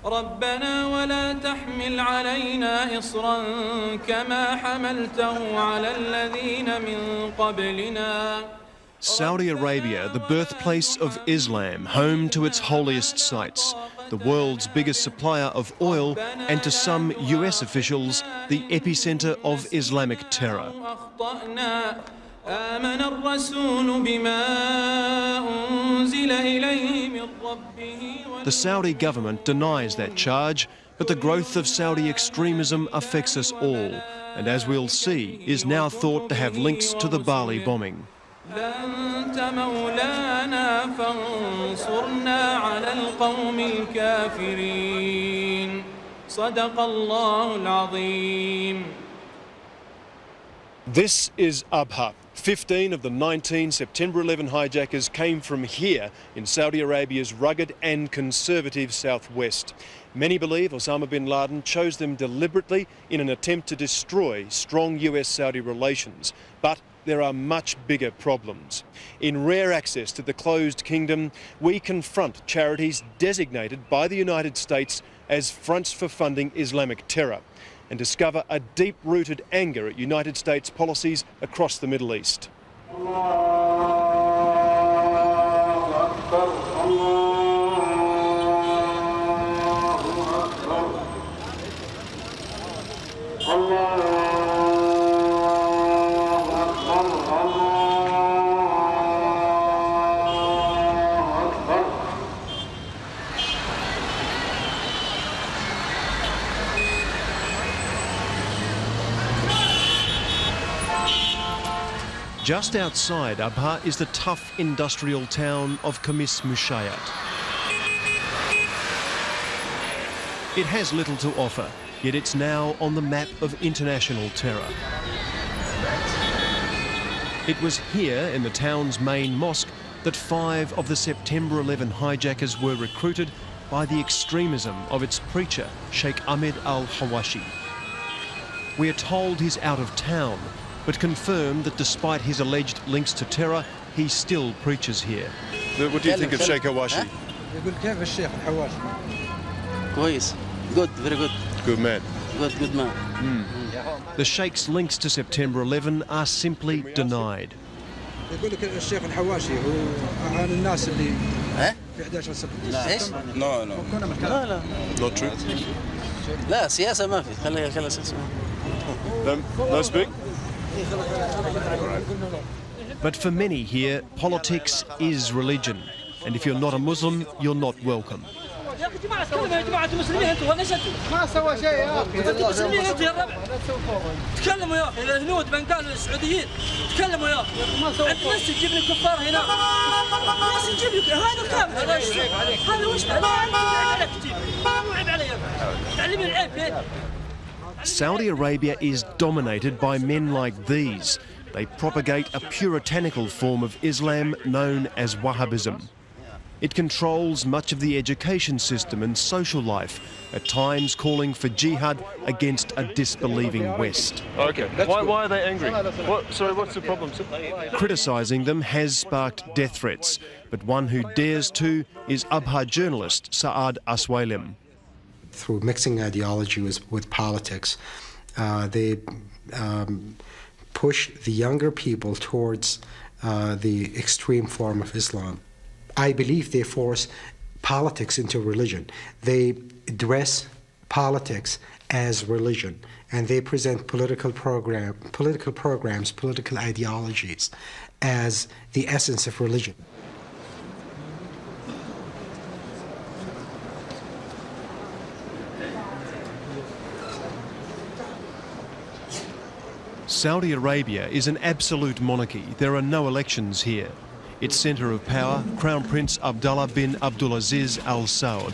ربنا ولا تحمل علينا إصرا كما حملته على الذين من قبلنا. Saudi Arabia, the birthplace of Islam, home to its holiest sites, the world's biggest supplier of oil, and to some US officials, the epicentre of Islamic terror. The Saudi government denies that charge, but the growth of Saudi extremism affects us all, and as we'll see, is now thought to have links to the Bali bombing. لأنت مولانا فانصرنا على القوم الكافرين صدق الله العظيم. This is Abha. 15 of the 19 September 11 hijackers came from here in Saudi Arabia's rugged and conservative southwest. Many believe Osama bin Laden chose them deliberately in an attempt to destroy strong US-Saudi relations. But there are much bigger problems. In rare access to the closed kingdom, we confront charities designated by the United States as fronts for funding Islamic terror and discover a deep-rooted anger at United States policies across the Middle East. Just outside Abha is the tough industrial town of Khamis Mushayat. It has little to offer, yet it's now on the map of international terror. It was here, in the town's main mosque, that 5 of the September 11 hijackers were recruited by the extremism of its preacher, Sheikh Ahmed al-Hawashi. We are told he's out of town, but confirmed that despite his alleged links to terror, he still preaches here. What do you think of Sheikh Hawashi? Good, very good. Good man. Good man. The Sheikh's links to September 11 are simply denied. No. Not true. لا سياسة ما في خليها سياسة. No speak? But for many here, politics is religion, and if you're not a Muslim, you're not welcome. Saudi Arabia is dominated by men like these. They propagate a puritanical form of Islam known as Wahhabism. It controls much of the education system and social life, at times calling for jihad against a disbelieving West. Okay, why are they angry? What's the problem? Criticising them has sparked death threats, but one who dares to is Abha journalist Saad Aswailim. Through mixing ideology with politics, they push the younger people towards the extreme form of Islam. I believe they force politics into religion. They dress politics as religion, and they present political programs, political ideologies as the essence of religion. Saudi Arabia is an absolute monarchy. There are no elections here. Its centre of power, Crown Prince Abdullah bin Abdulaziz Al Saud.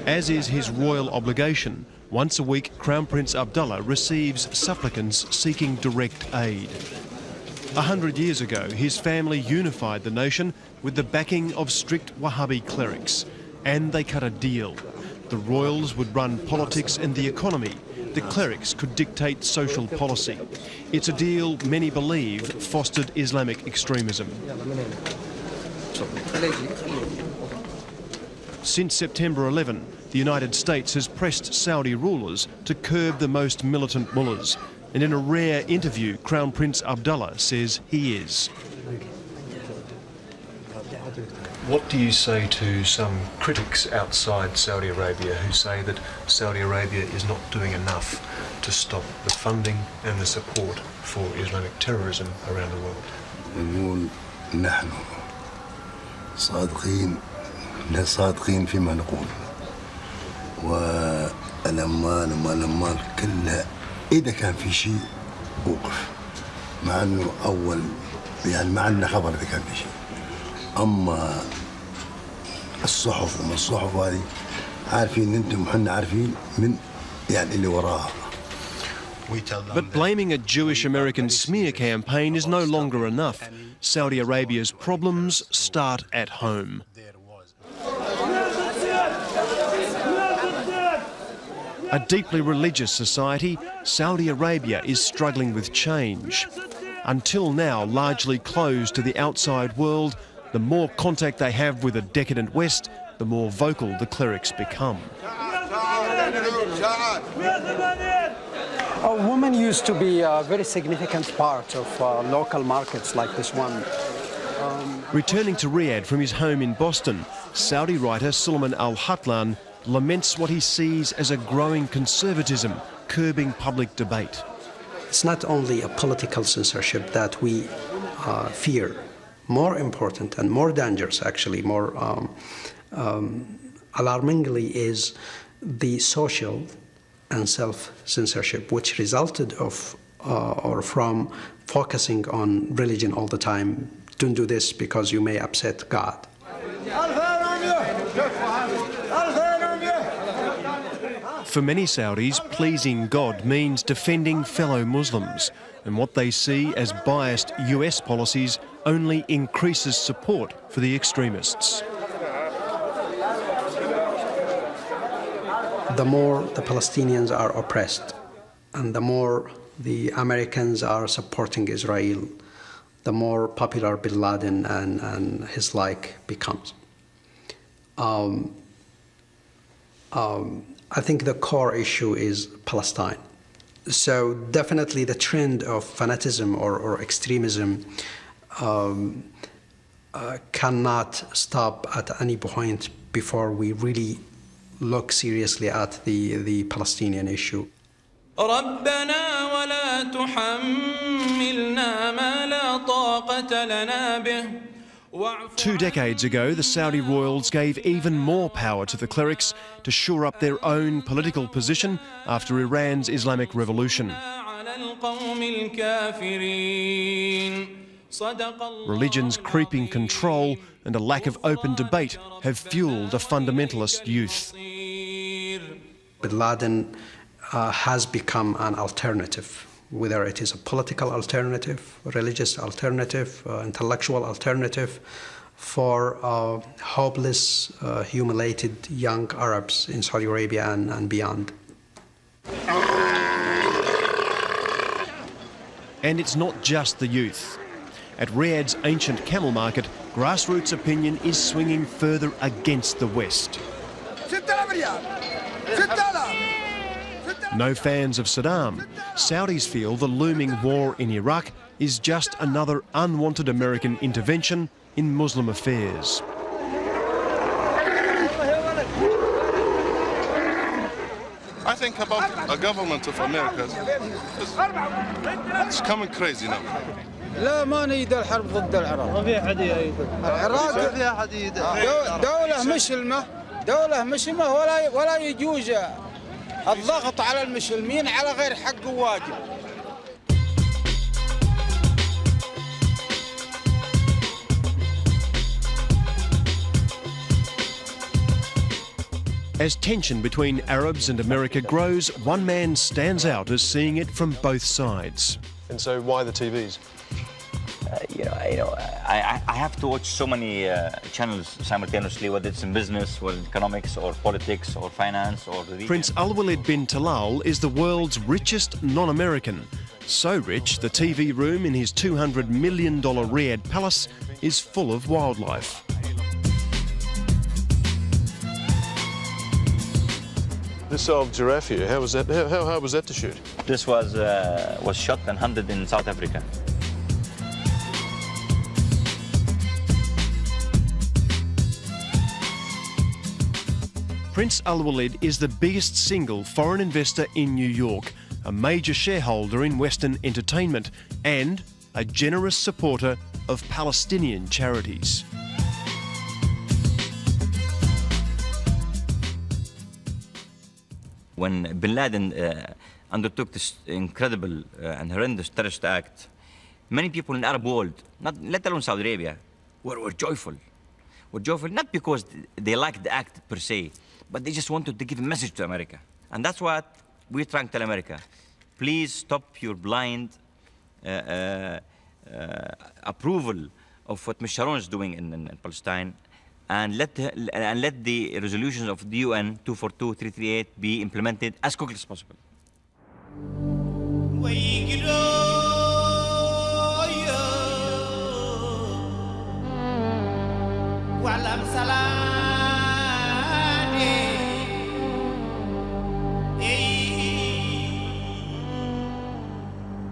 As is his royal obligation, once a week Crown Prince Abdullah receives supplicants seeking direct aid. 100 years ago, his family unified the nation with the backing of strict Wahhabi clerics, and they cut a deal. The royals would run politics and the economy. The clerics could dictate social policy. It's a deal many believe fostered Islamic extremism. Since September 11, the United States has pressed Saudi rulers to curb the most militant mullahs. And in a rare interview, Crown Prince Abdullah says he is. What do you say to some critics outside Saudi Arabia who say that Saudi Arabia is not doing enough to stop the funding and the support for Islamic terrorism around the world? نقول نحن صادقين فيما نقول والأموال وما الأموال كلها إذا كان في شيء وقف مع أنه أول يعني ما عندنا خبر إذا كان في شيء أما الصحف وما الصحف هذه عارفين أنتم وحنا عارفين من يعني اللي وراها. But blaming a Jewish-American smear campaign is no longer enough. Saudi Arabia's problems start at home. A deeply religious society, Saudi Arabia is struggling with change. Until now, largely closed to the outside world, the more contact they have with a decadent West, the more vocal the clerics become. Women used to be a very significant part of local markets like this one. Returning to Riyadh from his home in Boston, Saudi writer Suleiman Al-Hatlan laments what he sees as a growing conservatism, curbing public debate. It's not only a political censorship that we fear. More important and more dangerous, actually, more alarmingly, is the social and self-censorship, which resulted of or from focusing on religion all the time. Don't do this because you may upset God. For many Saudis, pleasing God means defending fellow Muslims, and what they see as biased US policies only increases support for the extremists. The more the Palestinians are oppressed and the more the Americans are supporting Israel, the more popular bin Laden and his like becomes. I think the core issue is Palestine. So definitely the trend of fanatism or extremism cannot stop at any point before we really look seriously at the Palestinian issue. ربنا ولا تحملنا ما لا طاقة لنا به. 2 decades ago, the Saudi royals gave even more power to the clerics to shore up their own political position after Iran's Islamic Revolution. Religion's creeping control and a lack of open debate have fueled a fundamentalist youth. Bin Laden has become an alternative, whether it is a political alternative, religious alternative, intellectual alternative for hopeless, humiliated young Arabs in Saudi Arabia and beyond. And it's not just the youth. At Riyadh's ancient camel market, grassroots opinion is swinging further against the West. No fans of Saddam, Saudis feel the looming war in Iraq is just another unwanted American intervention in Muslim affairs. I think about a government of America, it's coming crazy now. لا ما نريد الحرب ضد العراق. ما في أحد يريد. العراق فيها حديد. دولة مشلمة ولا يجوز الضغط على المسلمين على غير حق وواجب. As tension between Arabs and America grows, one man stands out as seeing it from both sides. And so why the TVs? I have to watch so many channels simultaneously, whether it's in business, or economics, or politics, or finance, or religion. Prince Al-Walid bin Talal is the world's richest non-American. So rich, the TV room in his $200 million Riyadh palace is full of wildlife. This old giraffe here, how hard was that to shoot? This was shot and hunted in South Africa. Prince Al Walid is the biggest single foreign investor in New York, a major shareholder in Western entertainment, and a generous supporter of Palestinian charities. When Bin Laden undertook this incredible and horrendous terrorist act, many people in the Arab world, let alone Saudi Arabia, were joyful. Were joyful not because they liked the act per se, but they just wanted to give a message to America. And that's what we're trying to tell America. Please stop your blind approval of what Ms. Sharon is doing in Palestine, and let the resolutions of the UN 242, 338 be implemented as quickly as possible.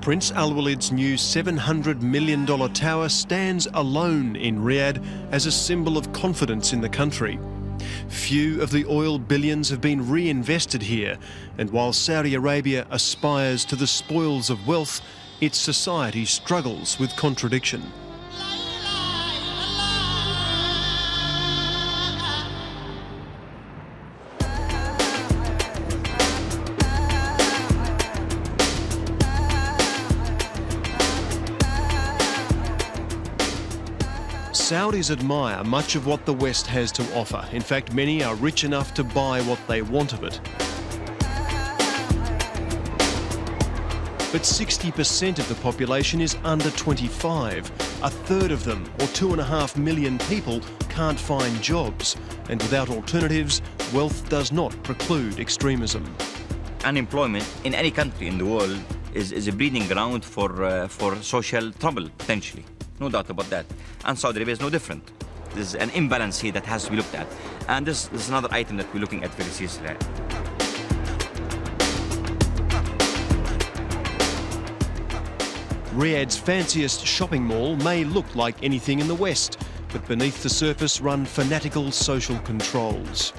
Prince Al Walid's new $700 million tower stands alone in Riyadh as a symbol of confidence in the country. Few of the oil billions have been reinvested here, and while Saudi Arabia aspires to the spoils of wealth, its society struggles with contradiction. Saudis admire much of what the West has to offer. In fact, many are rich enough to buy what they want of it. But 60% of the population is under 25. A third of them, or 2.5 million people, can't find jobs. And without alternatives, wealth does not preclude extremism. Unemployment in any country in the world is a breeding ground for social trouble, potentially. No doubt about that. And Saudi Arabia is no different. There's an imbalance here that has to be looked at. And this is another item that we're looking at very seriously. Riyadh's fanciest shopping mall may look like anything in the West, but beneath the surface run fanatical social controls.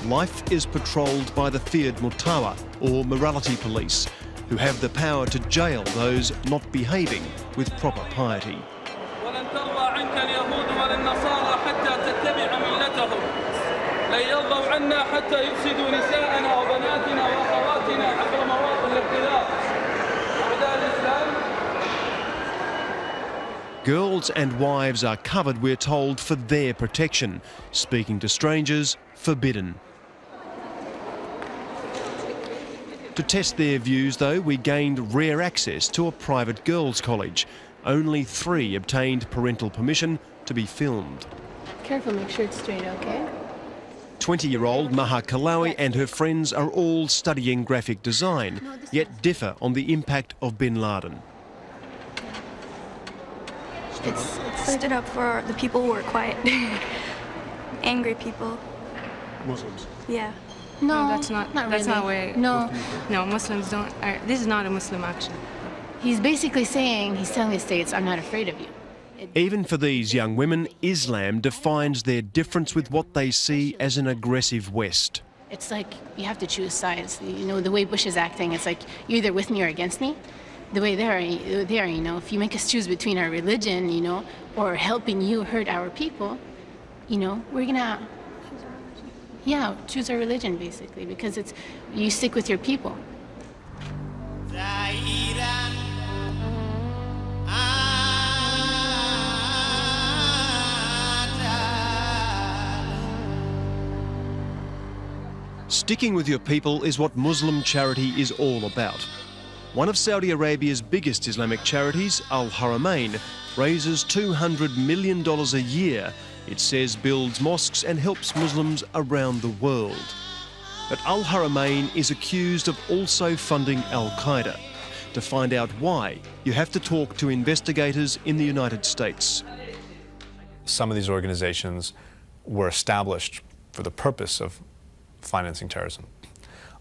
Life is patrolled by the feared Mutawa, or morality police, who have the power to jail those not behaving with proper piety. Girls and wives are covered, we're told, for their protection. Speaking to strangers, forbidden. To test their views, though, we gained rare access to a private girls' college. Only 3 obtained parental permission to be filmed. Careful, make sure it's straight, okay? 20-year-old Maha Kalawi and her friends are all studying graphic design, yet differ on the impact of Bin Laden. It's stood up for the people who are quiet, angry people. Muslims? Yeah. No, that's not way. No. No, Muslims don't. This is not a Muslim action. He's basically saying, he's telling the states, I'm not afraid of you. Even for these young women, Islam defines their difference with what they see as an aggressive West. It's like you have to choose sides. You know, the way Bush is acting, it's like you're either with me or against me. The way they are, you know, if you make us choose between our religion, you know, or helping you hurt our people, you know, we're gonna, choose our religion basically, because it's, you stick with your people. Sticking with your people is what Muslim charity is all about. One of Saudi Arabia's biggest Islamic charities, Al Haramain, raises $200 million a year. It says builds mosques and helps Muslims around the world. But Al Haramain is accused of also funding Al Qaeda. To find out why, you have to talk to investigators in the United States. some of these organizations were established for the purpose of financing terrorism.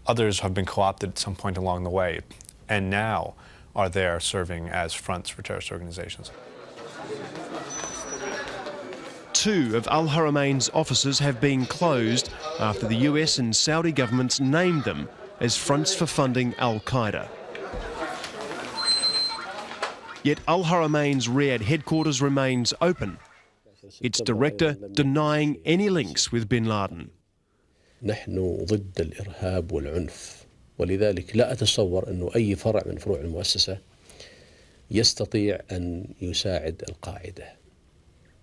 Others have been co-opted at some point along the way, and now are there serving as fronts for terrorist organizations. 2 of Al Haramain's offices have been closed after the US and Saudi governments named them as fronts for funding Al-Qaeda. Yet Al Haramain's Riyadh headquarters remains open, its director denying any links with bin Laden. نحن ضد الإرهاب والعنف، ولذلك لا أتصور أنه أي فرع من فروع المؤسسة يستطيع أن يساعد القاعدة.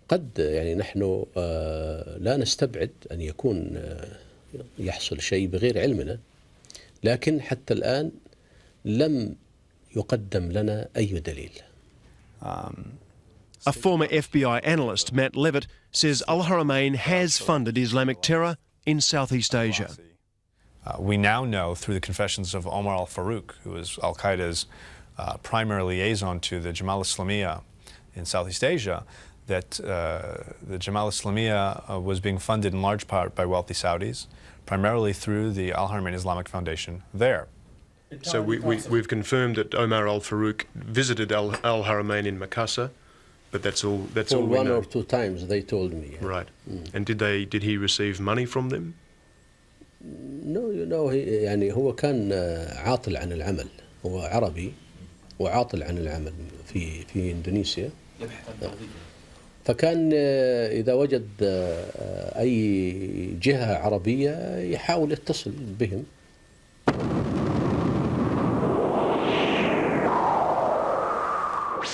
قد يعني نحن لا نستبعد أن يكون يحصل شيء بغير علمنا، لكن حتى الآن لم يقدم لنا أي دليل. A former FBI analyst, Matt Levitt, says Al Haramain has funded Islamic terror in Southeast Asia. We now know through the confessions of Omar al-Farouk, who is al-Qaeda's primary liaison to the Jamal Islamiyah in Southeast Asia, that the Jamal Islamiyah was being funded in large part by wealthy Saudis, primarily through the Al Haramain Islamic Foundation there. So we've confirmed that Omar al-Farouk visited Al Haramain in Makassar, but that's all. That's all we know. 1 or 2 times they told me. Right. And did he receive money from them? No, you know, يعني هو كان عاطل عن العمل، هو عربي وعاطل عن العمل في إندونيسيا. فكان إذا وجد أي جهة عربية يحاول يتصل بهم.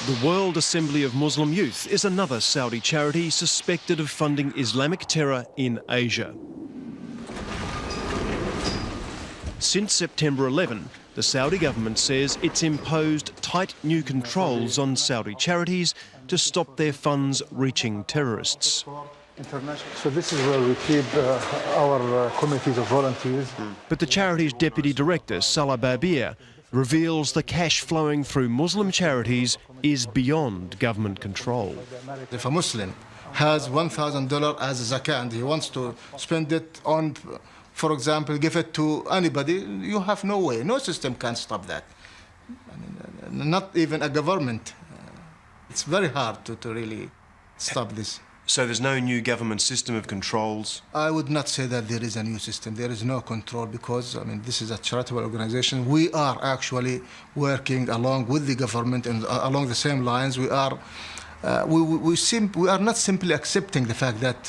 The World Assembly of Muslim Youth is another Saudi charity suspected of funding Islamic terror in Asia. Since September 11, the Saudi government says it's imposed tight new controls on Saudi charities to stop their funds reaching terrorists. So this is where we keep our committees of volunteers. But the charity's deputy director, Salah Babir, reveals the cash flowing through Muslim charities is beyond government control. If a Muslim has $1,000 as a zakah and he wants to spend it on, for example, give it to anybody, you have no way. No system can stop that. Not even a government. It's very hard to really stop this. So there's no new government system of controls? I would not say that there is a new system. There is no control because, I mean, this is a charitable organization. We are actually working along with the government and along the same lines. We are not simply accepting the fact that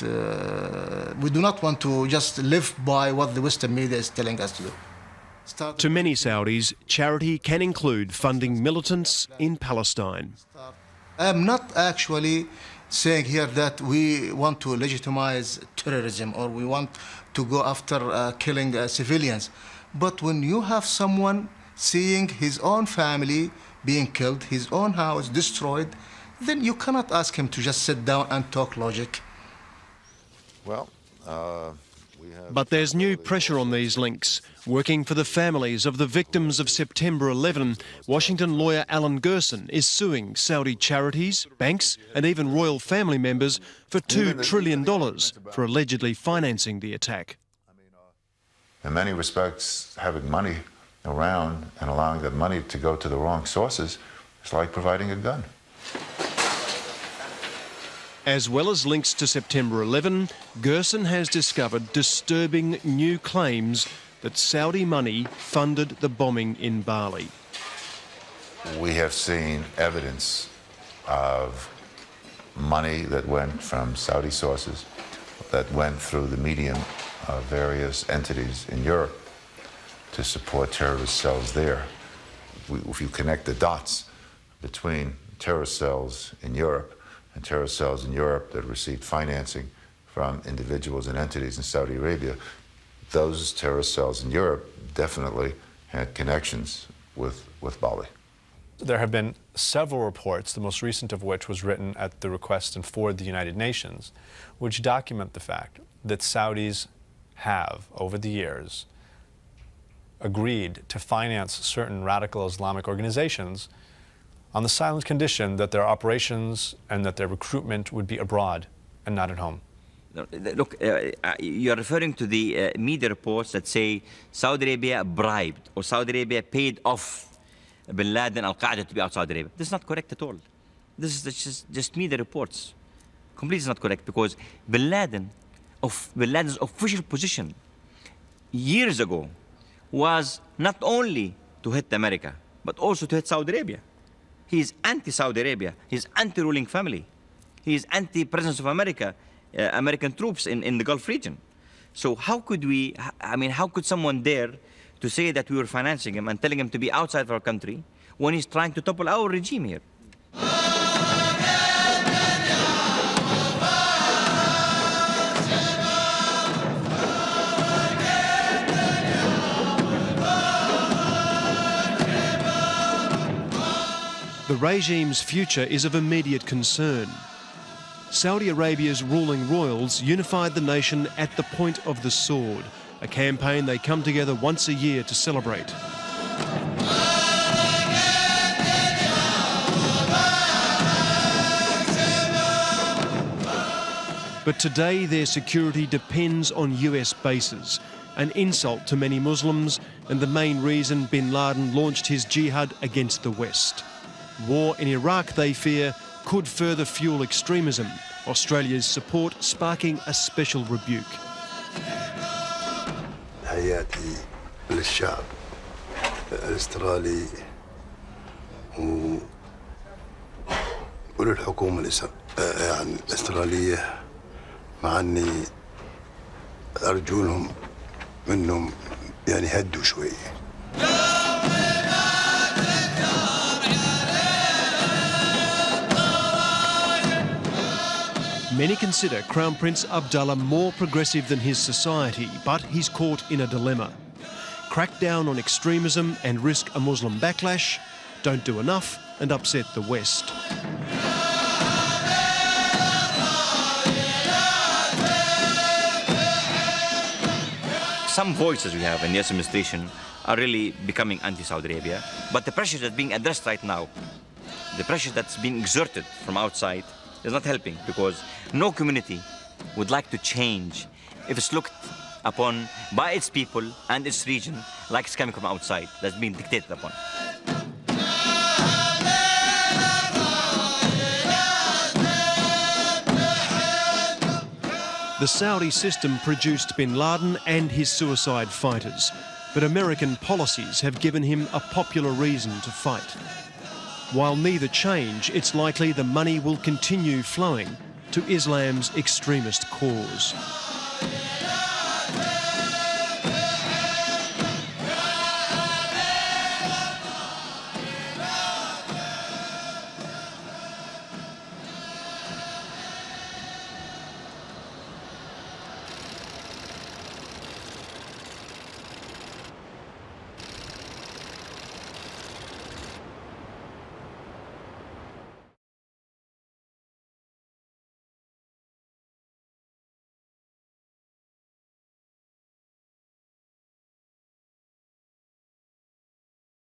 we do not want to just live by what the Western media is telling us to do. To many Saudis, charity can include funding militants in Palestine. I am not actually saying here that we want to legitimize terrorism or we want to go after killing civilians. But when you have someone seeing his own family being killed, his own house destroyed, then you cannot ask him to just sit down and talk logic. Well, But there's new pressure on these links. Working for the families of the victims of September 11, Washington lawyer Alan Gerson is suing Saudi charities, banks and even royal family members for $2 trillion for allegedly financing the attack. In many respects, having money around and allowing that money to go to the wrong sources is like providing a gun. As well as links to September 11, Gerson has discovered disturbing new claims that Saudi money funded the bombing in Bali. We have seen evidence of money that went from Saudi sources, that went through the medium of various entities in Europe to support terrorist cells there. If you connect the dots between terrorist cells in Europe and terrorist cells in Europe that received financing from individuals and entities in Saudi Arabia, those terrorist cells in Europe definitely had connections with Bali. There have been several reports, the most recent of which was written at the request and for the United Nations, which document the fact that Saudis have, over the years, agreed to finance certain radical Islamic organizations on the silent condition that their operations and that their recruitment would be abroad and not at home. Look, you're referring to the media reports that say Saudi Arabia bribed or Saudi Arabia paid off Bin Laden, Al-Qaeda to be out Saudi Arabia. This is not correct at all. This is just media reports. Completely not correct, because Bin Laden's official position years ago was not only to hit America, but also to hit Saudi Arabia. He is anti-Saudi Arabia. He is anti-ruling family. He is anti-presence of American troops in the Gulf region. So how could how could someone dare to say that we were financing him and telling him to be outside of our country when he's trying to topple our regime here? The regime's future is of immediate concern. Saudi Arabia's ruling royals unified the nation at the point of the sword, a campaign they come together once a year to celebrate. But today their security depends on US bases, an insult to many Muslims and the main reason Bin Laden launched his jihad against the West. War in Iraq, they fear, could further fuel extremism, Australia's support sparking a special rebuke. تحياتي للشعب الاسترالي وللحكومة الاسترالية، مع اني ارجو لهم منهم هدوا شوي. Many consider Crown Prince Abdullah more progressive than his society, but he's caught in a dilemma. Crack down on extremism and risk a Muslim backlash, don't do enough and upset the West. Some voices we have in the US administration are really becoming anti-Saudi Arabia, but the pressure that's being addressed right now, the pressure that's being exerted from outside, is not helping, because no community would like to change if it's looked upon by its people and its region like it's coming from outside, that's being dictated upon. The Saudi system produced Bin Laden and his suicide fighters, but American policies have given him a popular reason to fight. While neither change, it's likely the money will continue flowing to Islam's extremist cause.